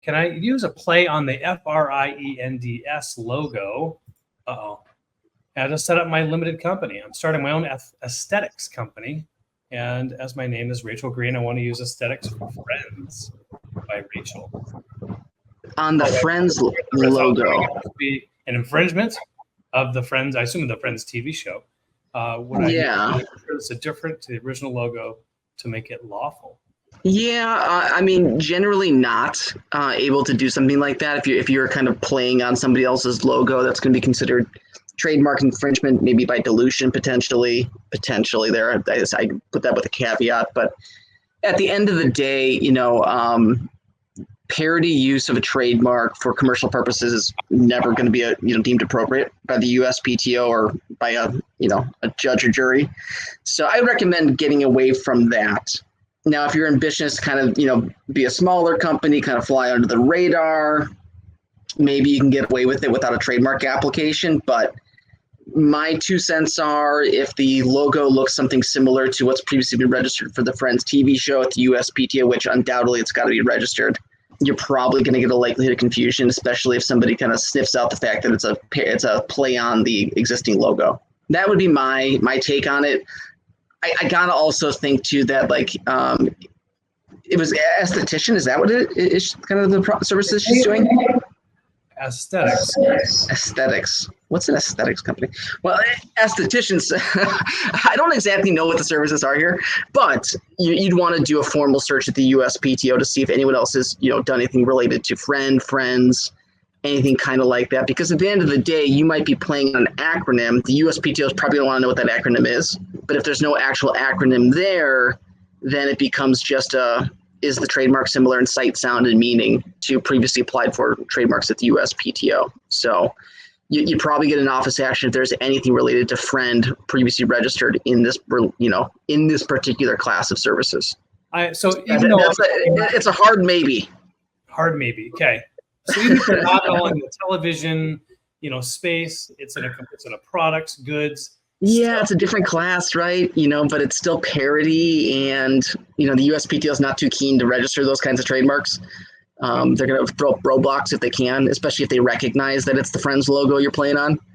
Can I use a play on the FRIENDS logo? Uh-oh. I just set up my limited company. I'm starting my own aesthetics company. And as my name is Rachel Green, I want to use Aesthetics for Friends by Rachel. On the Friends logo. Be an infringement of the Friends, I assume the Friends TV show. It's a different to the original logo to make it lawful. Yeah, I mean, generally not able to do something like that. If you're kind of playing on somebody else's logo, that's going to be considered trademark infringement, maybe by dilution, potentially there. I put that with a caveat, but at the end of the day, parody use of a trademark for commercial purposes is never going to be deemed appropriate by the USPTO or by a judge or jury. So I would recommend getting away from that. Now, if you're ambitious to kind of, be a smaller company, kind of fly under the radar, maybe you can get away with it without a trademark application. But my 2 cents are, if the logo looks something similar to what's previously been registered for the Friends TV show at the USPTO, which undoubtedly it's got to be registered, you're probably going to get a likelihood of confusion, especially if somebody kind of sniffs out the fact that it's a play on the existing logo. That would be my take on it. I gotta also think too that it was esthetician. Is that what it is? Kind of the services she's doing. Aesthetics. What's an aesthetics company? Well, estheticians. I don't exactly know what the services are here, but you'd want to do a formal search at the USPTO to see if anyone else has done anything related to friends, anything kind of like that. Because at the end of the day, you might be playing an acronym. The USPTO is probably going to want to know what that acronym is. But if there's no actual acronym there, then it becomes just is the trademark similar in sight, sound, and meaning to previously applied for trademarks at the USPTO. So you probably get an office action if there's anything related to friend previously registered in this, in this particular class of services. It's a hard maybe. Hard maybe. Okay. So even if you're not in the television, space, it's in a products, goods. Yeah, it's a different class, right? But it's still parody, and the USPTO is not too keen to register those kinds of trademarks. They're going to throw up roadblocks if they can, especially if they recognize that it's the Friends logo you're playing on.